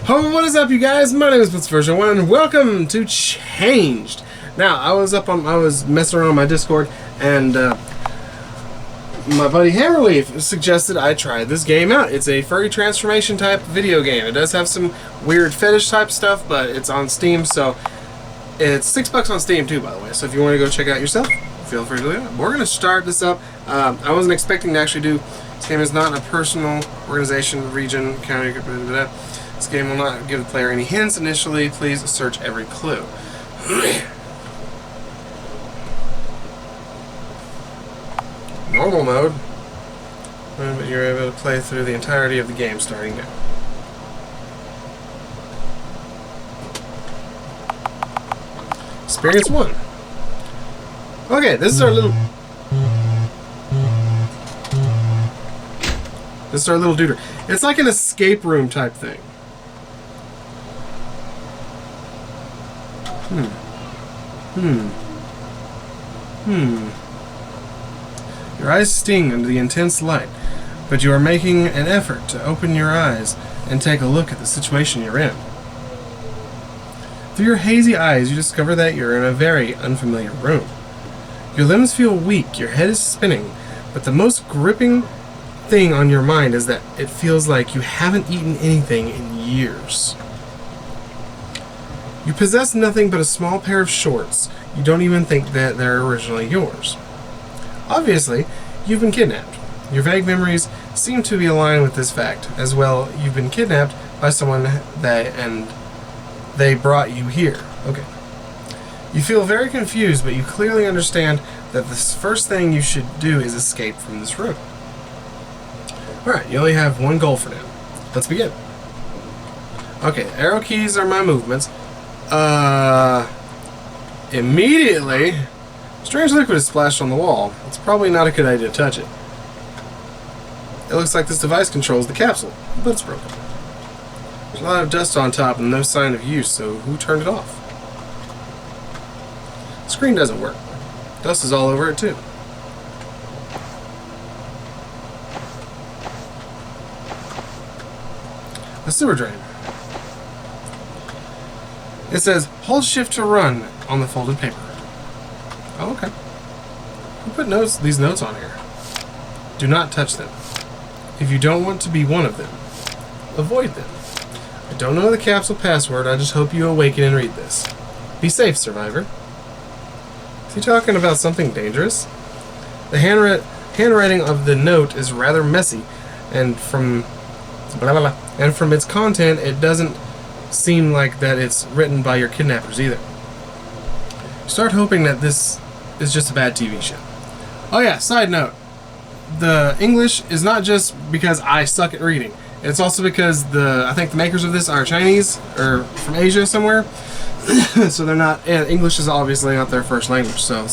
Oh, what is up, you guys? My name is Version1, and welcome to Changed. Now, I was messing around on my Discord, and my buddy Hammerleaf suggested I try this game out. It's a furry transformation type video game. It does have some weird fetish type stuff, but it's on Steam, so it's $6 on Steam too, by the way. So if you want to go check it out yourself, feel free to do it. We're gonna start this up. I wasn't expecting to actually do. This game is not a personal organization, region, county. This game will not give the player any hints initially. Please search every clue. Normal mode. But you're able to play through the entirety of the game starting now. Experience 1. Okay, this is our little... This is our little duder. It's like an escape room type thing. Your eyes sting under the intense light, but you are making an effort to open your eyes and take a look at the situation you're in. Through your hazy eyes, you discover that you're in a very unfamiliar room. Your limbs feel weak, your head is spinning, but the most gripping thing on your mind is that it feels like you haven't eaten anything in years. You possess nothing but a small pair of shorts. You don't even think that they're originally yours. Obviously, you've been kidnapped. Your vague memories seem to be aligned with this fact. As well, you've been kidnapped by someone and they brought you here. Okay. You feel very confused, but you clearly understand that the first thing you should do is escape from this room. Alright, you only have one goal for now. Let's begin. Okay, arrow keys are my movements. Immediately, strange liquid is splashed on the wall. It's probably not a good idea to touch it. It looks like this device controls the capsule, but it's broken. There's a lot of dust on top and no sign of use, so who turned it off? The screen doesn't work. Dust is all over it too. A sewer drain. It says, hold shift to run on the folded paper. Oh, okay. Who put these notes on here? Do not touch them. If you don't want to be one of them, avoid them. I don't know the capsule password, I just hope you awaken and read this. Be safe, survivor. Is he talking about something dangerous? The handwriting of the note is rather messy, and from its content, it doesn't seem like that it's written by your kidnappers either. Start hoping that this is just a bad TV show. Oh yeah, side note. The English is not just because I suck at reading. It's also because I think the makers of this are Chinese or from Asia somewhere. So they're not, English is obviously not their first language. So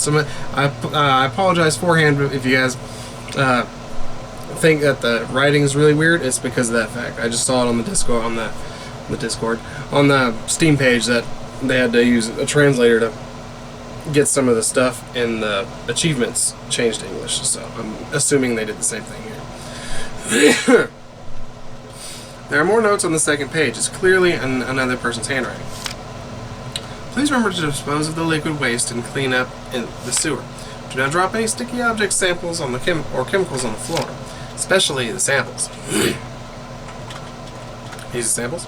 I apologize beforehand if you guys think that the writing is really weird. It's because of that fact. I just saw it on the Discord, on the Steam page, that they had to use a translator to get some of the stuff in the achievements changed to English. So I'm assuming they did the same thing here. There are more notes on the second page. It's clearly another person's handwriting. Please remember to dispose of the liquid waste and clean up in the sewer. Do not drop any sticky object samples on the chemicals on the floor, especially the samples. These are samples.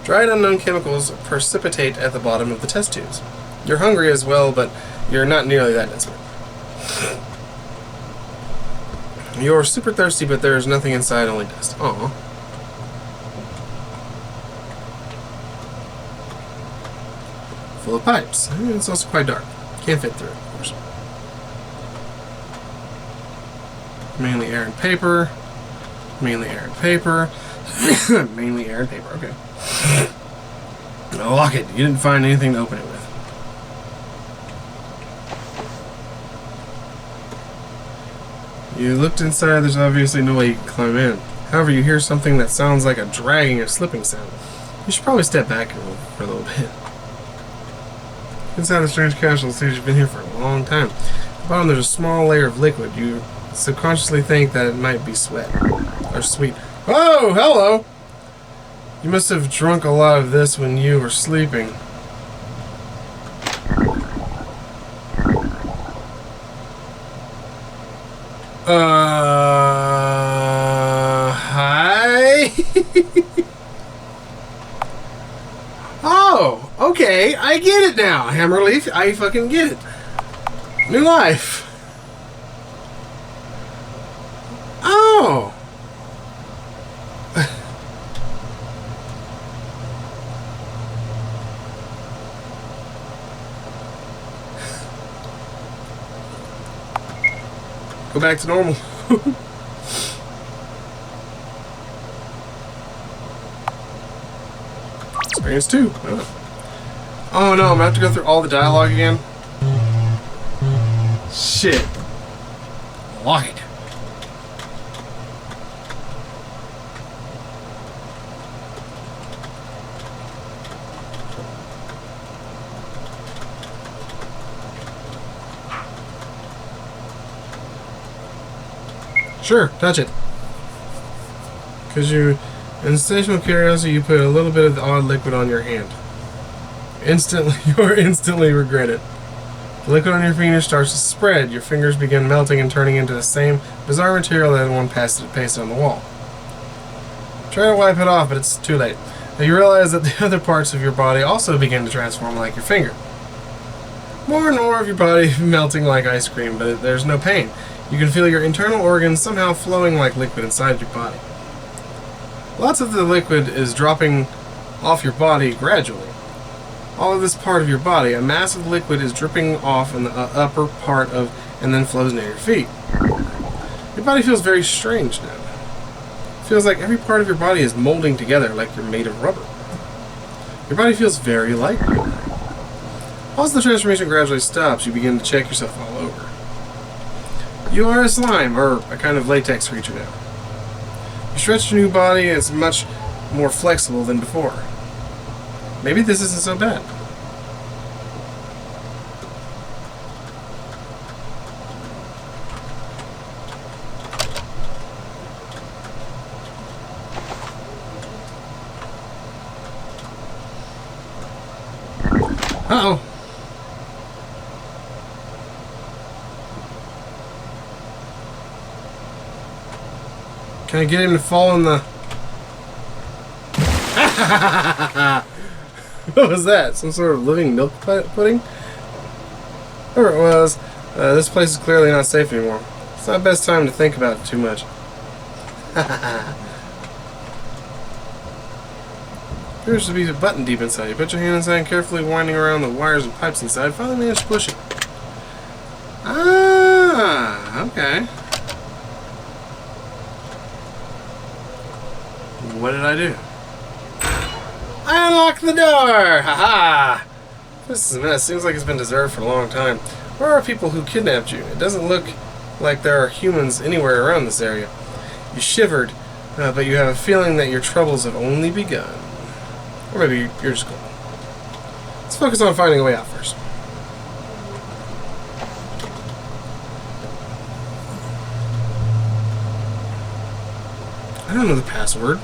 Dried unknown chemicals precipitate at the bottom of the test tubes. You're hungry as well, but you're not nearly that desperate. You're super thirsty, but there's nothing inside, only dust. Aww. Full of pipes. It's also quite dark. Can't fit through it, of course. Mainly air and paper. Mainly air and paper. Mainly air and paper, okay. Lock it. You didn't find anything to open it with. You looked inside, there's obviously no way you can climb in. However, you hear something that sounds like a dragging or slipping sound. You should probably step back for a little bit. Inside the strange castle, it seems you've been here for a long time. At the bottom there's a small layer of liquid. You subconsciously think that it might be sweat. Or sweet. Oh, hello! You must have drunk a lot of this when you were sleeping. Hi? Oh, okay, I get it now, Hammerleaf. I fucking get it. New life. Oh. Go back to normal. Experience 2. Oh no, I'm gonna have to go through all the dialogue again. Shit. Lied. Sure, touch it. Because you, in sensational curiosity, you put a little bit of the odd liquid on your hand. Instantly, you instantly regret it. The liquid on your finger starts to spread. Your fingers begin melting and turning into the same bizarre material that one pasted on the wall. Try to wipe it off, but it's too late. Now you realize that the other parts of your body also begin to transform like your finger. More and more of your body melting like ice cream, but there's no pain. You can feel your internal organs somehow flowing like liquid inside your body. Lots of the liquid is dropping off your body gradually. All of this part of your body, a mass of liquid is dripping off in the upper part of, and then flows near your feet. Your body feels very strange now. It feels like every part of your body is molding together like you're made of rubber. Your body feels very light. As the transformation gradually stops, you begin to check yourself all over. You are a slime, or a kind of latex creature now. You stretch your new body, and it's much more flexible than before. Maybe this isn't so bad. Uh-oh. Can I get him to fall in the... What was that? Some sort of living milk pudding? Whatever it was, this place is clearly not safe anymore. It's not the best time to think about it too much. Appears to be a button deep inside. You put your hand inside, carefully winding around the wires and pipes inside. Finally managed to push it. Ah, okay. What did I do? I unlocked the door! Haha! This is a mess. Seems like it's been deserved for a long time. Where are people who kidnapped you? It doesn't look like there are humans anywhere around this area. You shivered, but you have a feeling that your troubles have only begun. Or maybe you're just cool. Let's focus on finding a way out first. I don't know the password.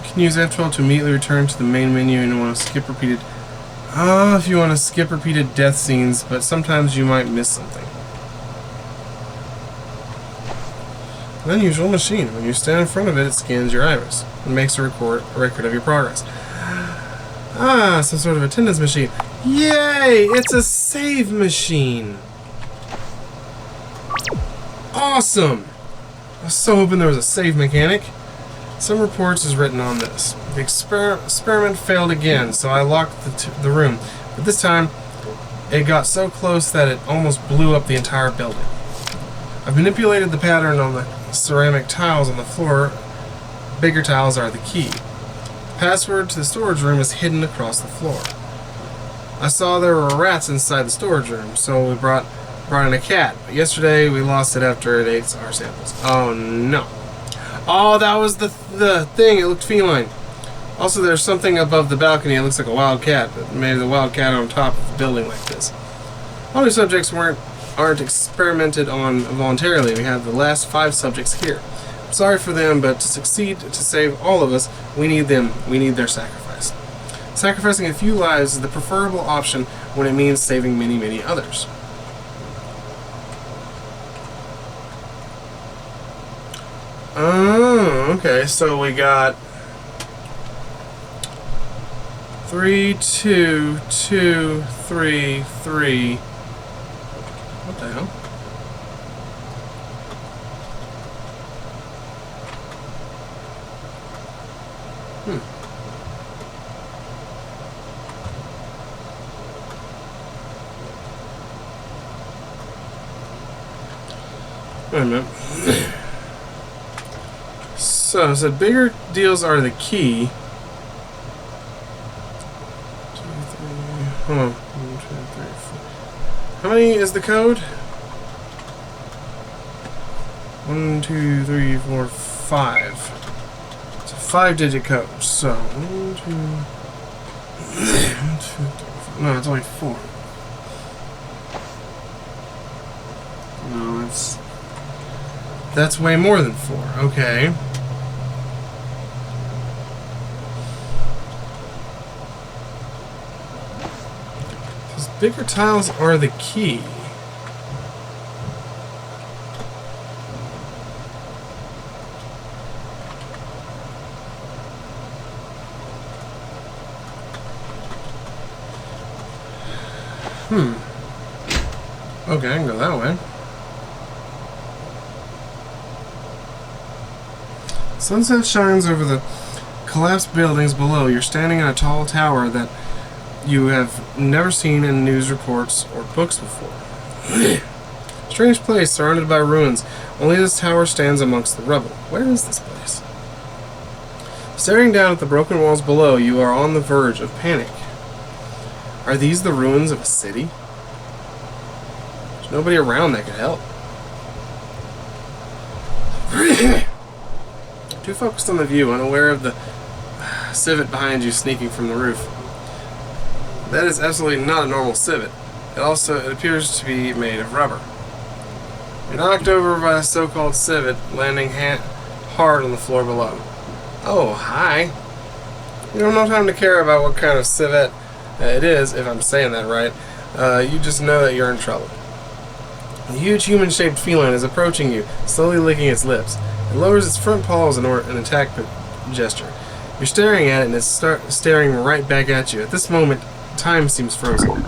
You can use F12 to immediately return to the main menu and want to skip repeated... if you want to skip repeated death scenes, but sometimes you might miss something. An unusual machine. When you stand in front of it, it scans your iris and makes a record of your progress. Ah, some sort of attendance machine. Yay! It's a save machine! Awesome! I was so hoping there was a save mechanic. Some reports is written on this. The experiment failed again, so I locked the room. But this time, it got so close that it almost blew up the entire building. I've manipulated the pattern on the ceramic tiles on the floor. Bigger tiles are the key. The password to the storage room is hidden across the floor. I saw there were rats inside the storage room, so we brought in a cat. But yesterday, we lost it after it ate our samples. Oh no. Oh, that was the thing. It looked feline. Also, there's something above the balcony. It looks like a wild cat, but maybe the wild cat on top of the building like this. All the subjects weren't aren't experimented on voluntarily. We have the last 5 subjects here. I'm sorry for them, but to succeed, to save all of us, we need them. We need their sacrifice. Sacrificing a few lives is the preferable option when it means saving many, many others. Oh, okay, so we got 3, 2, 2, 3, 3. What the hell? Wait a minute. So, it said bigger deals are the key. 2, 3. Hold on. 1, 2, 3, 4. How many is the code? 1, 2, 3, 4, 5. It's a 5-digit code. So 1, 2, 1, 2, 3, 4. No, it's only 4. No, that's way more than 4. Okay. Those bigger tiles are the key. Okay, I can go that way. Sunset shines over the collapsed buildings below. You're standing in a tall tower that you have never seen in news reports or books before. Strange place surrounded by ruins. Only this tower stands amongst the rubble. Where is this place? Staring down at the broken walls below, you are on the verge of panic. Are these the ruins of a city? There's nobody around that could help. Too focused on the view, unaware of the civet behind you sneaking from the roof. That is absolutely not a normal civet. It appears to be made of rubber. You're knocked over by a so-called civet, landing hard on the floor below. Oh, hi. You don't have time to care about what kind of civet it is, if I'm saying that right. You just know that you're in trouble. A huge human-shaped feline is approaching you, slowly licking its lips. It lowers its front paws in an attack gesture. You're staring at it, and it's staring right back at you. At this moment, time seems frozen.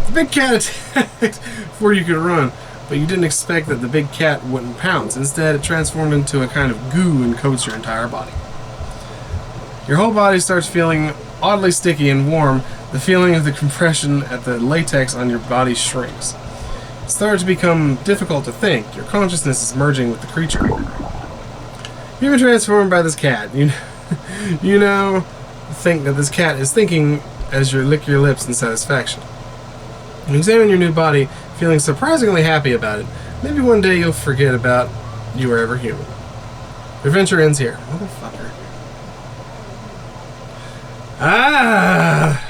The big cat attacked before you could run, but you didn't expect that the big cat wouldn't pounce. Instead, it transformed into a kind of goo and coats your entire body. Your whole body starts feeling oddly sticky and warm. The feeling of the compression at the latex on your body shrinks. It starts to become difficult to think. Your consciousness is merging with the creature. You've been transformed by this cat. You now think that this cat is thinking as you lick your lips in satisfaction. You examine your new body, feeling surprisingly happy about it. Maybe one day you'll forget about you were ever human. Your adventure ends here. Motherfucker. Ah!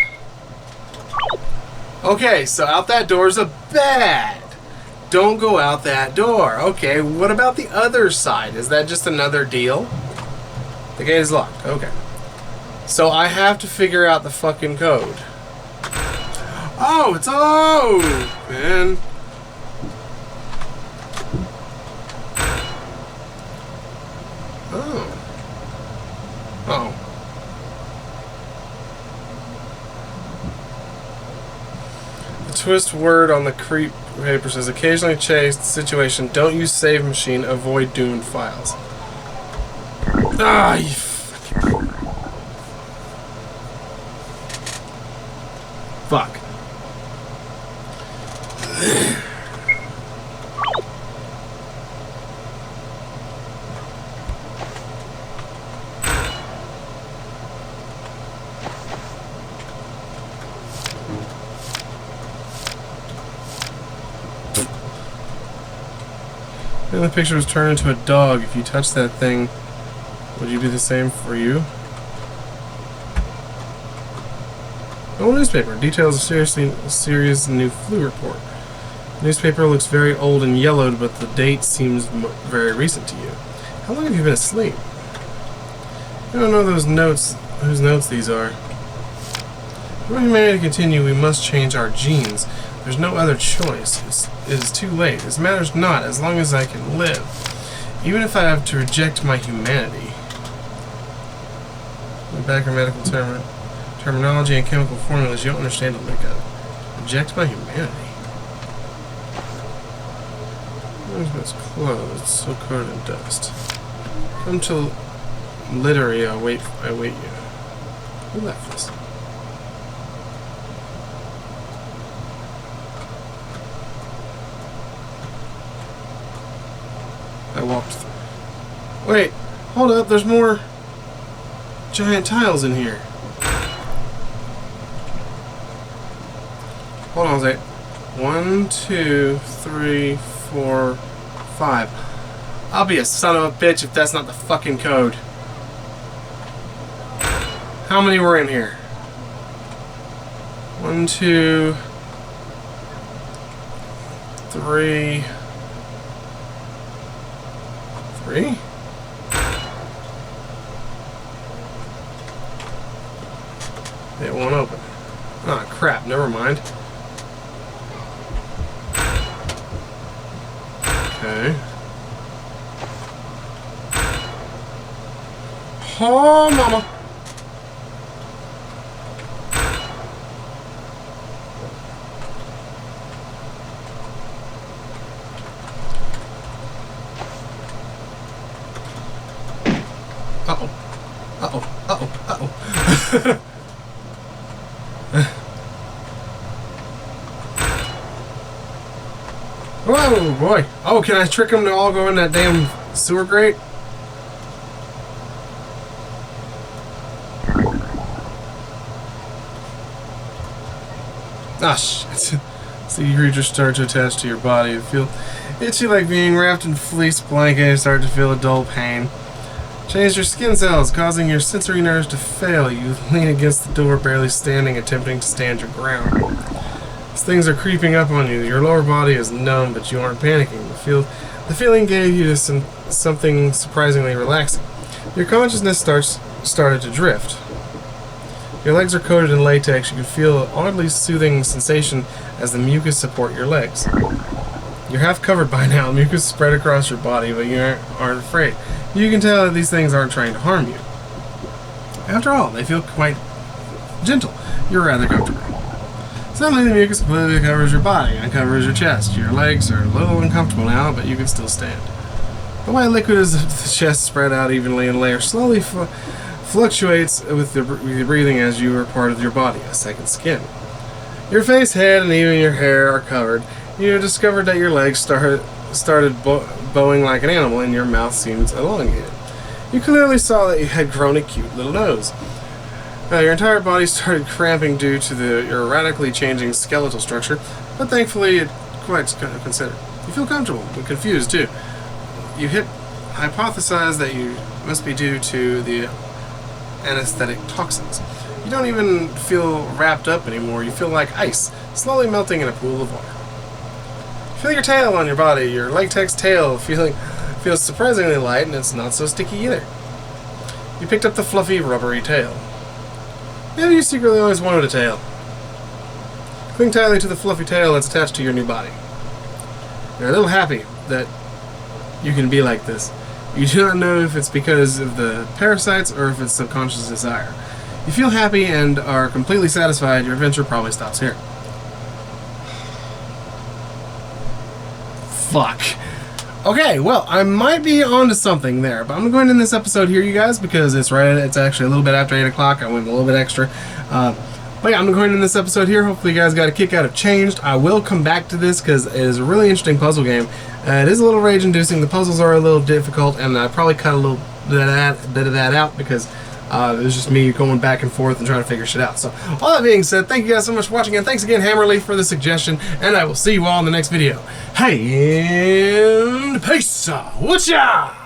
Okay, so out that door's a bad. Don't go out that door. Okay, what about the other side? Is that just another deal? The gate is locked. Okay. So I have to figure out the fucking code. Oh, it's all man. Oh. Oh. The twist word on the creep paper says occasionally chased situation. Don't use save machine. Avoid doomed files. Ah, you fucking... Fuck. And the picture was turned into a dog. If you touch that thing, would you do the same for you? No newspaper. Details of serious new flu report. Newspaper looks very old and yellowed, but the date seems very recent to you. How long have you been asleep? I don't know those notes, whose notes these are. If we want to continue, we must change our genes. There's no other choice. It is too late. This matters not, as long as I can live. Even if I have to reject my humanity. Back in medical terminology and chemical formulas, you don't understand it, Luca. Reject my humanity. It's closed, so coated in dust. Come to Littery, I wait you. Who left this? I walked through. Wait, hold up, there's more giant tiles in here. Hold on a sec. 1, 2, 3, 4, 5. I'll be a son of a bitch if that's not the fucking code. How many were in here? 1, 2, 3. 3? It won't open. Ah, crap, never mind. Okay. Oh, mama! Uh-oh. Uh-oh. Uh-oh. Uh-oh. Whoa, boy. Oh, can I trick them to all go in that damn sewer grate? Ah, shit. Sea creatures start to attach to your body. You feel itchy like being wrapped in a fleece blanket. You start to feel a dull pain. Change your skin cells, causing your sensory nerves to fail. You lean against the door, barely standing, attempting to stand your ground. As things are creeping up on you, your lower body is numb, but you aren't panicking. The feeling gave you something surprisingly relaxing. Your consciousness started to drift. Your legs are coated in latex. You can feel an oddly soothing sensation as the mucus support your legs. You're half covered by now. Mucus spread across your body, but you aren't afraid. You can tell that these things aren't trying to harm you. After all, they feel quite gentle. You're rather comfortable. Suddenly the mucus completely covers your body and covers your chest. Your legs are a little uncomfortable now, but you can still stand. The white liquid is the chest spread out evenly and layer slowly fluctuates with your breathing as you are part of your body, a second skin. Your face, head, and even your hair are covered. You discovered that your legs started bowing like an animal and your mouth seems elongated. You clearly saw that you had grown a cute little nose. Your entire body started cramping due to your radically changing skeletal structure, but thankfully it quite considered. You feel comfortable and confused too. You hypothesize that you must be due to the anesthetic toxins. You don't even feel wrapped up anymore. You feel like ice, slowly melting in a pool of water. You feel your tail on your body. Your latex tail feels surprisingly light, and it's not so sticky either. You picked up the fluffy, rubbery tail. Maybe you secretly always wanted a tail. Cling tightly to the fluffy tail that's attached to your new body. You're a little happy that you can be like this. You do not know if it's because of the parasites or if it's subconscious desire. You feel happy and are completely satisfied. Your adventure probably stops here. Fuck. Okay, well, I might be onto something there, but I'm going to end this episode here, you guys, because it's actually a little bit after 8 o'clock. I went a little bit extra. But yeah, I'm going to end this episode here. Hopefully you guys got a kick out of Changed. I will come back to this because it is a really interesting puzzle game. It is a little rage-inducing. The puzzles are a little difficult, and I probably cut a little bit of that out because it was just me going back and forth and trying to figure shit out. So, all that being said, thank you guys so much for watching, and thanks again, Hammerly, for the suggestion, and I will see you all in the next video. Hey, and peace! Whatcha?